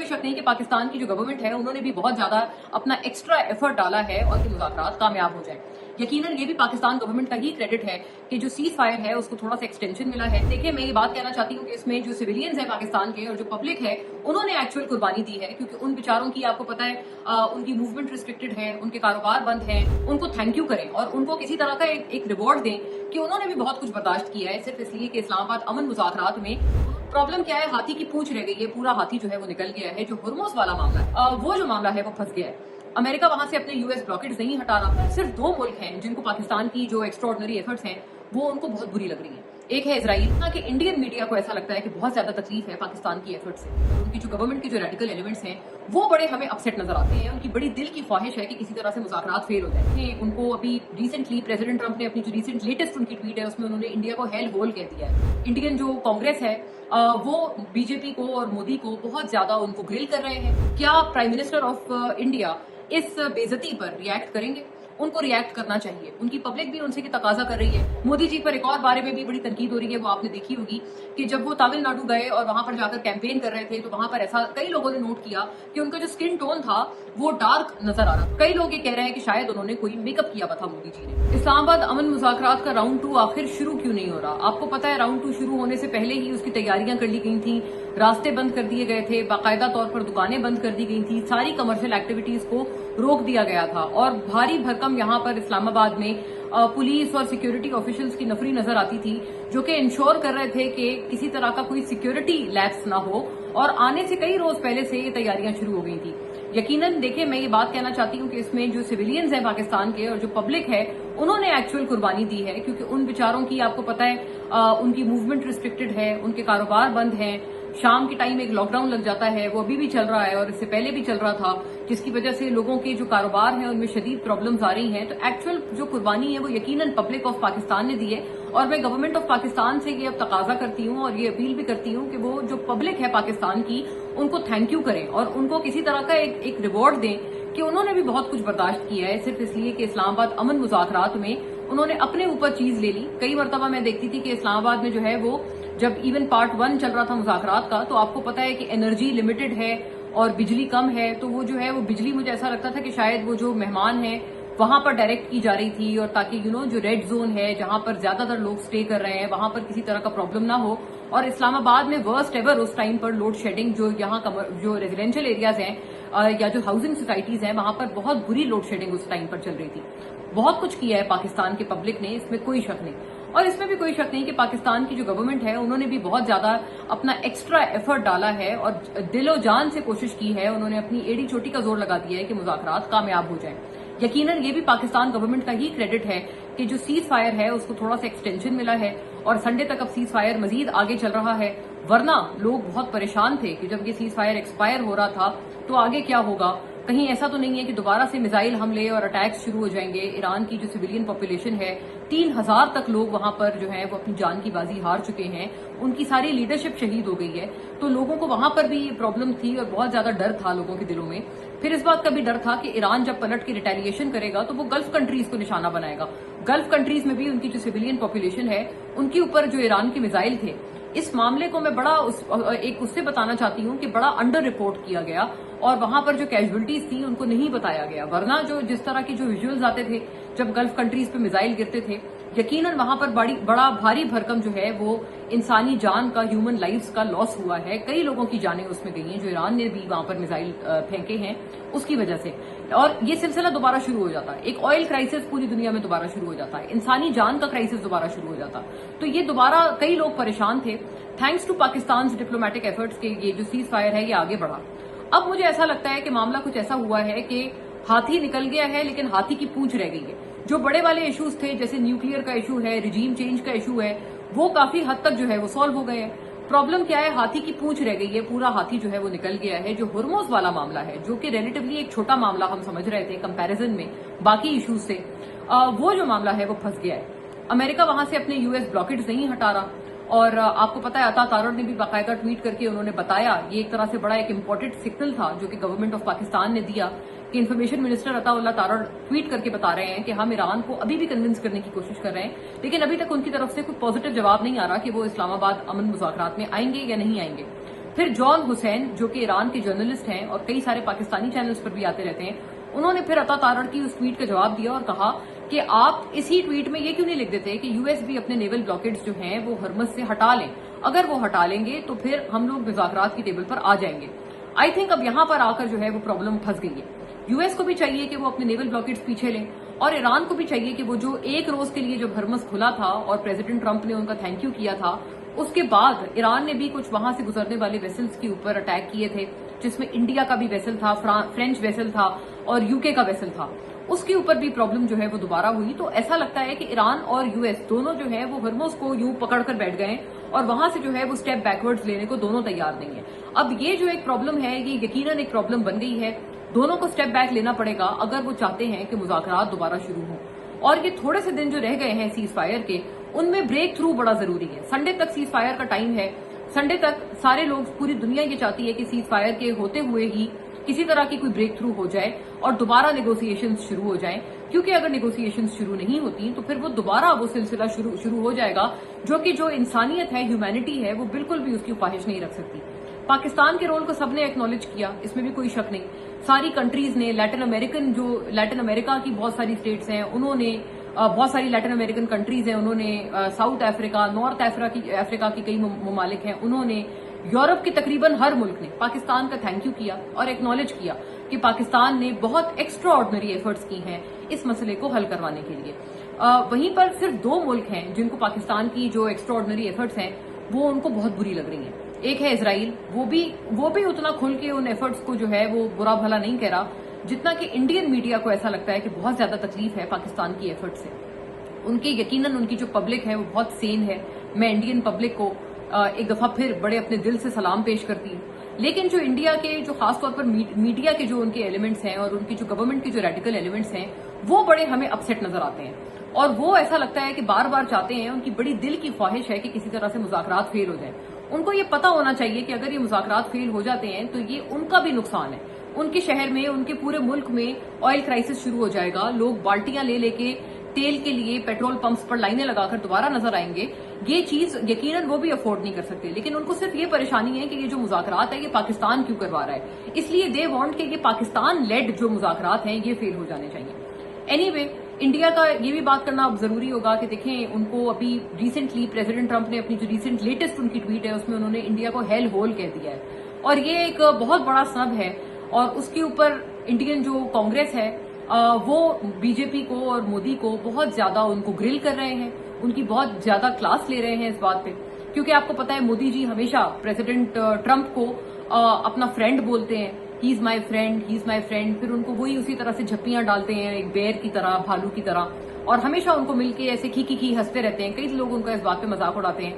शक नहीं कि पाकिस्तान की जो गवर्नमेंट है उन्होंने भी बहुत ज्यादा अपना एक्स्ट्रा एफर्ट डाला है और कि मुज़ाकरात कामयाब हो जाए। यकीनन ये भी पाकिस्तान गवर्नमेंट का ही क्रेडिट है कि जो सीज फायर है उसको थोड़ा सा एक्सटेंशन मिला है। देखिए, मैं ये बात कहना चाहती हूँ कि इसमें जो सिविलियंस है पाकिस्तान के और जो पब्लिक है उन्होंने एक्चुअल कुर्बानी दी है, क्योंकि उन बेचारों की आपको पता है उनकी मूवमेंट रिस्ट्रिक्टेड है, उनके कारोबार बंद हैं। उनको थैंक यू करें और उनको किसी तरह का एक रिवॉर्ड दें कि उन्होंने भी बहुत कुछ बर्दाश्त किया है सिर्फ इसलिए कि इस्लामाबाद अमन मुज़ाकरात में प्रॉब्लम क्या है, हाथी की पूंछ रह गई है, पूरा हाथी जो है वो निकल गया है। जो हुर्मुज़ वाला मामला है वो जो मामला है वो फंस गया है। अमेरिका वहां से अपने यूएस ब्लॉकेट्स नहीं हटा रहा। सिर्फ दो मुल्क हैं जिनको पाकिस्तान की जो एक्स्ट्राऑर्डिनरी एफर्ट्स हैं वो उनको बहुत बुरी लग रही है। एक है इसराइल कि इंडियन मीडिया को ऐसा लगता है कि बहुत ज्यादा तकलीफ है पाकिस्तान की एफर्ट से। उनकी जो गवर्नमेंट के जो रेडिकल एलिमेंट्स हैं वो बड़े हमें अपसेट नजर आते हैं। उनकी बड़ी दिल की ख्वाहिश है कि किसी तरह से मुज़ाकरात फेल हो जाए। उनको अभी रिसेंटली प्रेसिडेंट ट्रंप ने अपनी जो रिसेंट लेटेस्ट उनकी ट्वीट है उसमें उन्होंने इंडिया को हेल होल कह दिया है। इंडियन जो कांग्रेस है वो बीजेपी को और मोदी को बहुत ज्यादा उनको ग्रिल कर रहे हैं। क्या प्राइम मिनिस्टर ऑफ इंडिया इस बेइज्जती पर रिएक्ट करेंगे? उनको रिएक्ट करना चाहिए। उनकी पब्लिक भी उनसे की तकाजा कर रही है। मोदी जी पर एक और बारे में भी बड़ी तनकीद हो रही है, वो आपने देखी होगी कि जब वो तमिलनाडु गए और वहां पर जाकर कैंपेन कर रहे थे तो वहां पर ऐसा कई लोगों ने नोट किया कि उनका जो स्किन टोन था वो डार्क नजर आ रहा। कई लोग ये कह रहे हैं कि शायद उन्होंने कोई मेकअप किया हुआ था मोदी जी ने। इस्लामाबाद अमन मुज़ाकरात का राउंड 2 आखिर शुरू क्यों नहीं हो रहा? आपको पता है राउंड 2 शुरू होने से पहले ही उसकी तैयारियां कर ली गई थी, रास्ते बंद कर दिए गए थे, बाकायदा तौर पर दुकानें बंद कर दी गई थी, सारी कमर्शियल एक्टिविटीज को रोक दिया गया था और भारी भरकम यहाँ पर इस्लामाबाद में पुलिस और सिक्योरिटी ऑफिशियल्स की नफरी नजर आती थी जो कि इंश्योर कर रहे थे कि किसी तरह का कोई सिक्योरिटी लैप्स ना हो। और आने से कई रोज पहले से ये तैयारियां शुरू हो गई थी। यकीनन देखिए, मैं ये बात कहना चाहती हूँ कि इसमें जो सिविलियंस हैं पाकिस्तान के और जो पब्लिक है उन्होंने एक्चुअल कुर्बानी दी है, क्योंकि उन बेचारों की आपको पता है उनकी मूवमेंट रिस्ट्रिक्टेड है, उनके कारोबार बंद हैं। शाम के टाइम एक लॉकडाउन लग जाता है, वो अभी भी चल रहा है और इससे पहले भी चल रहा था, जिसकी वजह से लोगों के जो कारोबार हैं उनमें शदीद प्रॉब्लम्स आ रही हैं। तो एक्चुअल जो कुर्बानी है वो यकीनन पब्लिक ऑफ पाकिस्तान ने दी है और मैं गवर्नमेंट ऑफ पाकिस्तान से ये अब तकाजा करती हूँ और ये अपील भी करती हूँ कि वो जो पब्लिक है पाकिस्तान की उनको थैंक यू करें और उनको किसी तरह का एक रिवॉर्ड दें कि उन्होंने भी बहुत कुछ बर्दाश्त किया है सिर्फ इसलिए कि इस्लामाबाद अमन मुज़ाकरात में उन्होंने अपने ऊपर चीज ले ली। कई मरतबा मैं देखती थी कि इस्लामाबाद में जो है वो जब इवन पार्ट 1 चल रहा था मुज़ाकरात का तो आपको पता है कि एनर्जी लिमिटेड है और बिजली कम है, तो वो जो है वो बिजली मुझे ऐसा लगता था कि शायद वो जो मेहमान हैं वहां पर डायरेक्ट की जा रही थी और ताकि जो रेड जोन है जहां पर ज्यादातर लोग स्टे कर रहे हैं वहां पर किसी तरह का प्रॉब्लम ना हो। और इस्लामाबाद में वर्स्ट एवर उस टाइम पर लोड शेडिंग जो यहाँ जो रेजिडेंशियल एरियाज हैं या जो हाउसिंग सोसाइटीज हैं वहां पर बहुत बुरी लोड शेडिंग उस टाइम पर चल रही थी। बहुत कुछ किया है पाकिस्तान के पब्लिक ने, इसमें कोई शक नहीं। और इसमें भी कोई शक नहीं कि पाकिस्तान की जो गवर्नमेंट है उन्होंने भी बहुत ज्यादा अपना एक्स्ट्रा एफर्ट डाला है और दिलो जान से कोशिश की है। उन्होंने अपनी एड़ी चोटी का जोर लगा दिया है कि मुज़ाकरात कामयाब हो जाए। यकीनन ये भी पाकिस्तान गवर्नमेंट का ही क्रेडिट है कि जो सीज फायर है उसको थोड़ा सा एक्सटेंशन मिला है और संडे तक अब सीज फायर मजीद आगे चल रहा है। वरना लोग बहुत परेशान थे कि जब ये सीज फायर एक्सपायर हो रहा था तो आगे क्या होगा। कहीं ऐसा तो नहीं है कि दोबारा से मिसाइल हमले और अटैक्स शुरू हो जाएंगे। ईरान की जो सिविलियन पॉपुलेशन है 3000 तक लोग वहां पर जो है वो अपनी जान की बाजी हार चुके हैं, उनकी सारी लीडरशिप शहीद हो गई है। तो लोगों को वहां पर भी ये प्रॉब्लम थी और बहुत ज्यादा डर था लोगों के दिलों में। फिर इस बात का भी डर था कि ईरान जब पलट के रिटेलिएशन करेगा तो वो गल्फ कंट्रीज को निशाना बनाएगा। गल्फ कंट्रीज में भी उनकी जो सिविलियन पॉपुलेशन है उनके ऊपर जो ईरान के मिसाइल थे, इस मामले को मैं बड़ा उससे बताना चाहती हूँ कि बड़ा अंडर रिपोर्ट किया गया और वहां पर जो कैजुअलिटीज थी उनको नहीं बताया गया। वरना जो जिस तरह के जो विजुअल्स आते थे जब गल्फ कंट्रीज पे मिसाइल गिरते थे, यकीनन वहां पर बड़ा भारी भरकम जो है वो इंसानी जान का, ह्यूमन लाइफ्स का लॉस हुआ है। कई लोगों की जानें उसमें गई हैं जो ईरान ने भी वहां पर मिसाइल फेंके हैं उसकी वजह से। और ये सिलसिला दोबारा शुरू हो जाता है, एक ऑयल क्राइसिस पूरी दुनिया में दोबारा शुरू हो जाता है, इंसानी जान का क्राइसिस दोबारा शुरू हो जाता है। तो ये दोबारा कई लोग परेशान थे। Thanks to Pakistan diplomatic efforts के ये जो सीज फायर है ये आगे बढ़ा। अब मुझे ऐसा लगता है कि मामला कुछ ऐसा हुआ है कि हाथी निकल गया है लेकिन हाथी की पूंछ रह गई है। जो बड़े वाले इश्यूज थे जैसे न्यूक्लियर का इशू है, रिजीम चेंज का इशू है, वो काफी हद तक जो है वो सॉल्व हो गए हैं। प्रॉब्लम क्या है, हाथी की पूंछ रह गई है, पूरा हाथी जो है वो निकल गया है। जो हुर्मुज़ वाला मामला है जो कि रिलेटिवली एक छोटा मामला हम समझ रहे थे कंपैरिजन में बाकी इश्यूज से, वो जो मामला है वो फंस गया है। अमेरिका वहां से अपने यूएस ब्लॉकेट्स नहीं हटा रहा और आपको पता है अता तारड़ ने भी बाकायदा ट्वीट करके उन्होंने बताया, ये एक तरह से बड़ा एक इंपॉर्टेंट सिग्नल था जो कि गवर्नमेंट ऑफ पाकिस्तान ने दिया कि information minister Attaullah Tarar tweet करके बता रहे हैं कि हम ईरान को अभी भी कन्विंस करने की कोशिश कर रहे हैं, लेकिन अभी तक उनकी तरफ से कोई पॉजिटिव जवाब नहीं आ रहा कि वो इस्लामाबाद अमन मुज़ाकरात में आएंगे या नहीं आएंगे। फिर जॉन हुसैन जो कि ईरान के जर्नलिस्ट हैं और कई सारे पाकिस्तानी चैनल्स पर भी आते रहते हैं, उन्होंने फिर अता तारड़ की उस ट्वीट का जवाब दिया और कहा कि आप इसी ट्वीट में ये क्यों नहीं लिख देते कि यूएस भी अपने नेवल ब्लॉकेड्स जो हैं वो हरमज से हटा लें। अगर वो हटा लेंगे तो फिर हम लोग मुज़ाकरात की टेबल पर आ जाएंगे। आई थिंक अब यहां पर आकर जो है वो प्रॉब्लम फंस गई है। यूएस को भी चाहिए कि वो अपने नेवल ब्लॉकेड्स पीछे लें और ईरान को भी चाहिए कि वो जो एक रोज के लिए जब हरमज खुला था और प्रेसिडेंट ट्रंप ने उनका थैंक यू किया था, उसके बाद ईरान ने भी कुछ वहां से गुजरने वाले वेसल्स के ऊपर अटैक किए थे, जिसमें इंडिया का भी वेसल था, फ्रेंच वेसल था और यूके का वेसल था। उसके ऊपर भी प्रॉब्लम जो है वो दोबारा हुई। तो ऐसा लगता है कि ईरान और यूएस दोनों जो है वो हरमुज को यूं पकड़कर बैठ गए और वहां से जो है वो स्टेप बैकवर्ड्स लेने को दोनों तैयार नहीं है। अब ये जो एक प्रॉब्लम है ये यकीनन एक प्रॉब्लम बन गई है। दोनों को स्टेप बैक लेना पड़ेगा अगर वो चाहते हैं कि मुज़ाकरात दोबारा शुरू हों। और ये थोड़े से दिन जो रह गए हैं सीज फायर के, उनमें ब्रेक थ्रू बड़ा जरूरी है। संडे तक सीज फायर का टाइम है। संडे तक सारे लोग, पूरी दुनिया ये चाहती है कि सीज फायर के होते हुए ही किसी तरह की कोई ब्रेक थ्रू हो जाए और दोबारा नेगोशिएशंस शुरू हो जाएं, क्योंकि अगर नेगोशिएशंस शुरू नहीं होती तो फिर वो दोबारा वो सिलसिला शुरू हो जाएगा जो कि जो इंसानियत है, ह्यूमैनिटी है, वो बिल्कुल भी उसकी ख्वाहिश नहीं रख सकती। पाकिस्तान के रोल को सबने एक्नॉलेज किया, इसमें भी कोई शक नहीं। सारी कंट्रीज ने, लैटिन अमेरिका की बहुत सारी स्टेट्स हैं, उन्होंने बहुत सारी लैटिन अमेरिकन कंट्रीज हैं, उन्होंने साउथ अफ्रीका, नॉर्थ अफ्रीका की कई ममालिक हैं, उन्होंने यूरोप के तकरीबन हर मुल्क ने पाकिस्तान का थैंक यू किया और एक्नॉलेज किया कि पाकिस्तान ने बहुत एक्स्ट्रा ऑर्डिनरी एफर्ट्स की हैं इस मसले को हल करवाने के लिए। वहीं पर सिर्फ 2 मुल्क हैं जिनको पाकिस्तान की जो एक्स्ट्रा ऑर्डिनरी एफर्ट्स हैं वो उनको बहुत बुरी लग रही हैं। एक है इजराइल, वो भी उतना खुल के उन एफर्ट्स को जो है वो बुरा भला नहीं कह रहा जितना कि इंडियन मीडिया को ऐसा लगता है कि बहुत ज्यादा तकलीफ है पाकिस्तान की एफर्ट से। यकीनन उनकी जो पब्लिक है वो बहुत सेन है। मैं इंडियन पब्लिक को एक दफा फिर बड़े अपने दिल से सलाम पेश करती हूँ। लेकिन जो इंडिया के जो खासतौर पर मीडिया के जो उनके एलिमेंट्स हैं और उनकी जो गवर्नमेंट के जो रेडिकल एलिमेंट्स हैं वो बड़े हमें अपसेट नजर आते हैं और वो ऐसा लगता है कि बार बार चाहते हैं, उनकी बड़ी दिल की ख्वाहिश है कि किसी तरह से मुज़ाकरात फेल हो जाए। उनको ये पता होना चाहिए कि अगर ये मुज़ाकरात फेल हो जाते हैं तो ये उनका भी नुकसान है। उनके शहर में, उनके पूरे मुल्क में ऑयल क्राइसिस शुरू हो जाएगा। लोग बाल्टियां ले लेके तेल के लिए पेट्रोल पंप्स पर लाइनें लगाकर दोबारा नजर आएंगे। ये चीज यकीनन वो भी अफोर्ड नहीं कर सकते। लेकिन उनको सिर्फ ये परेशानी है कि ये जो मुज़ाकरात है ये पाकिस्तान क्यों करवा रहा है, इसलिए दे वांट कि ये पाकिस्तान लेड जो मुज़ाकरात हैं ये फेल हो जाने चाहिए। एनीवे, इंडिया का ये भी बात करना अब जरूरी होगा कि देखें, उनको अभी रिसेंटली प्रेसिडेंट ट्रंप ने अपनी जो रिसेंट लेटेस्ट उनकी ट्वीट है उसमें उन्होंने इंडिया को हेल होल कह दिया है और ये एक बहुत बड़ा स्नब है। और उसके ऊपर इंडियन जो कांग्रेस है वो बीजेपी को और मोदी को बहुत ज्यादा उनको ग्रिल कर रहे हैं, उनकी बहुत ज्यादा क्लास ले रहे हैं इस बात पे, क्योंकि आपको पता है मोदी जी हमेशा प्रेसिडेंट ट्रंप को अपना फ्रेंड बोलते हैं, ही इज माई फ्रेंड, फिर उनको वही उसी तरह से झप्पियां डालते हैं एक बेर की तरह, भालू की तरह, और हमेशा उनको मिलके ऐसे खी हंसते रहते हैं। कई लोग उनका इस बात पे मजाक उड़ाते हैं।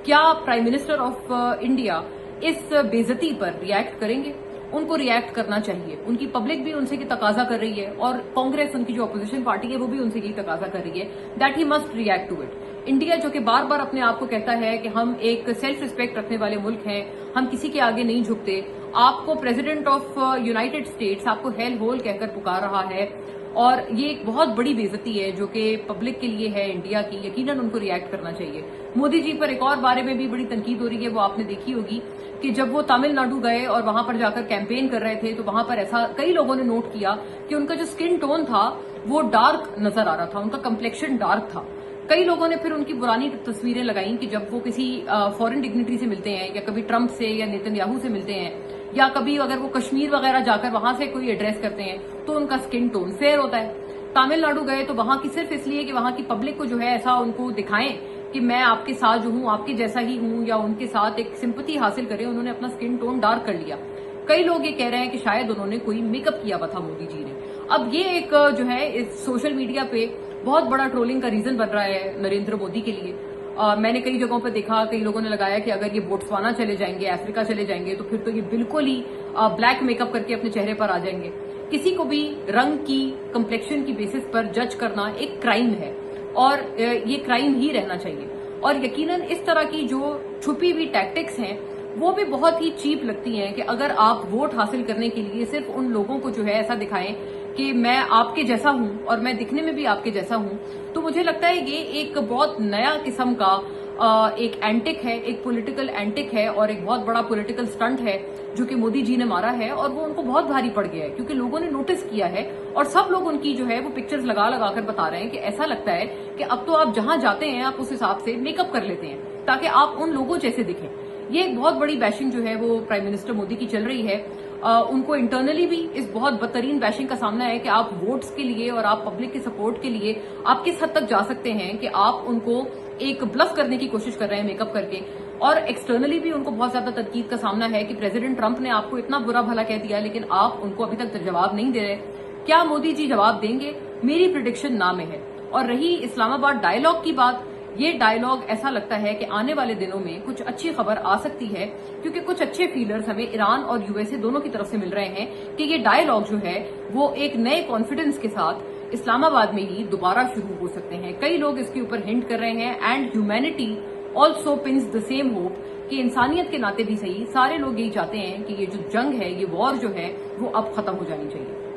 क्या प्राइम मिनिस्टर ऑफ इंडिया इस बेइज्जती पर रिएक्ट करेंगे? उनको रिएक्ट करना चाहिए। उनकी पब्लिक भी उनसे की तकाजा कर रही है और कांग्रेस, उनकी जो अपोजिशन पार्टी है, वो भी उनसे यही तकाजा कर रही है that he must react to it. India जो कि बार बार अपने आप को कहता है कि हम एक सेल्फ रिस्पेक्ट रखने वाले मुल्क हैं, हम किसी के आगे नहीं झुकते, आपको प्रेसिडेंट ऑफ यूनाइटेड स्टेट्स आपको हेल होल कहकर पुकार रहा है और ये एक बहुत बड़ी बेइज्जती है जो कि पब्लिक के लिए है इंडिया की। यकीनन उनको रिएक्ट करना चाहिए। मोदी जी पर एक और बारे में भी बड़ी तनकीद हो रही है, वो आपने देखी होगी कि जब वो तमिलनाडु गए और वहां पर जाकर कैंपेन कर रहे थे तो वहां पर ऐसा कई लोगों ने नोट किया कि उनका जो स्किन टोन था वो डार्क नजर आ रहा था, उनका कम्प्लेक्शन डार्क था। कई लोगों ने फिर उनकी पुरानी तस्वीरें लगाई कि जब वो किसी फॉरेन डिग्निटरी से मिलते हैं या कभी ट्रंप से या नेतन्याहू से मिलते हैं या कभी अगर वो कश्मीर वगैरह जाकर वहां से कोई एड्रेस करते हैं तो उनका स्किन टोन फेयर होता है। तमिलनाडु गए तो वहां की सिर्फ इसलिए कि वहां की पब्लिक को जो है ऐसा उनको दिखाएं कि मैं आपके साथ जो हूं आपके जैसा ही हूं या उनके साथ एक सिंपैथी हासिल करें, उन्होंने अपना स्किन टोन डार्क कर लिया। कई लोग ये कह रहे हैं कि शायद उन्होंने कोई मेकअप किया हुआ था मोदी जी ने। अब ये एक जो है इस सोशल मीडिया पे बहुत बड़ा ट्रोलिंग का रीजन बन रहा है नरेंद्र मोदी के लिए। मैंने कई जगहों पर देखा, कई लोगों ने लगाया कि अगर ये बोट्सवाना चले जाएंगे, अफ्रीका चले जाएंगे तो फिर तो ये बिल्कुल ही ब्लैक मेकअप करके अपने चेहरे पर आ जाएंगे। किसी को भी रंग की, कम्प्लेक्शन की बेसिस पर जज करना एक क्राइम है और ये क्राइम ही रहना चाहिए। और यकीनन इस तरह की जो छुपी हुई टैक्टिक्स हैं वो भी बहुत ही चीप लगती हैं कि अगर आप वोट हासिल करने के लिए सिर्फ उन लोगों को जो है ऐसा दिखाएं कि मैं आपके जैसा हूं और मैं दिखने में भी आपके जैसा हूं, तो मुझे लगता है ये एक बहुत नया किस्म का ایک اینٹک ہے, ایک پولیٹیکل اینٹک ہے اور ایک بہت بڑا پولیٹیکل سٹنٹ ہے جو کہ مودی جی نے مارا ہے, اور وہ ان کو بہت بھاری پڑ گیا ہے کیونکہ لوگوں نے نوٹس کیا ہے اور سب لوگ ان کی جو ہے وہ پکچرز لگا لگا کر بتا رہے ہیں کہ ایسا لگتا ہے کہ اب تو آپ جہاں جاتے ہیں آپ اس حساب سے میک اپ کر لیتے ہیں تاکہ آپ ان لوگوں جیسے دکھیں. یہ ایک بہت بڑی بیشنگ جو ہے وہ پرائم منسٹر مودی کی چل رہی ہے. ان کو انٹرنلی بھی اس بہت بدترین بیشنگ کا سامنا ہے کہ آپ ووٹس کے لیے اور آپ پبلک کے سپورٹ کے لیے آپ کس حد تک جا سکتے ہیں کہ آپ ان کو ایک بلف کرنے کی کوشش کر رہے ہیں میک اپ کر کے, اور ایکسٹرنلی بھی ان کو بہت زیادہ تنقید کا سامنا ہے کہ پریزیڈنٹ ٹرمپ نے آپ کو اتنا برا بھلا کہہ دیا لیکن آپ ان کو ابھی تک جواب نہیں دے رہے. کیا مودی جی جواب دیں گے؟ میری پریڈکشن نہ میں ہے. اور رہی اسلام آباد ڈائیلاگ کی بات, یہ ڈائیلاگ ایسا لگتا ہے کہ آنے والے دنوں میں کچھ اچھی خبر آ سکتی ہے کیونکہ کچھ اچھے فیلرز ہمیں ایران اور یو ایس اے دونوں کی طرف سے مل رہے ہیں کہ یہ ڈائیلاگ جو ہے وہ ایک نئے کانفیڈنس کے ساتھ اسلام آباد میں ہی دوبارہ شروع ہو سکتے ہیں. کئی لوگ اس کے اوپر ہنٹ کر رہے ہیں and humanity also pins the same hope کہ انسانیت کے ناطے بھی صحیح سارے لوگ یہی چاہتے ہیں کہ یہ جو جنگ ہے, یہ وار جو ہے وہ اب ختم ہو جانی چاہیے.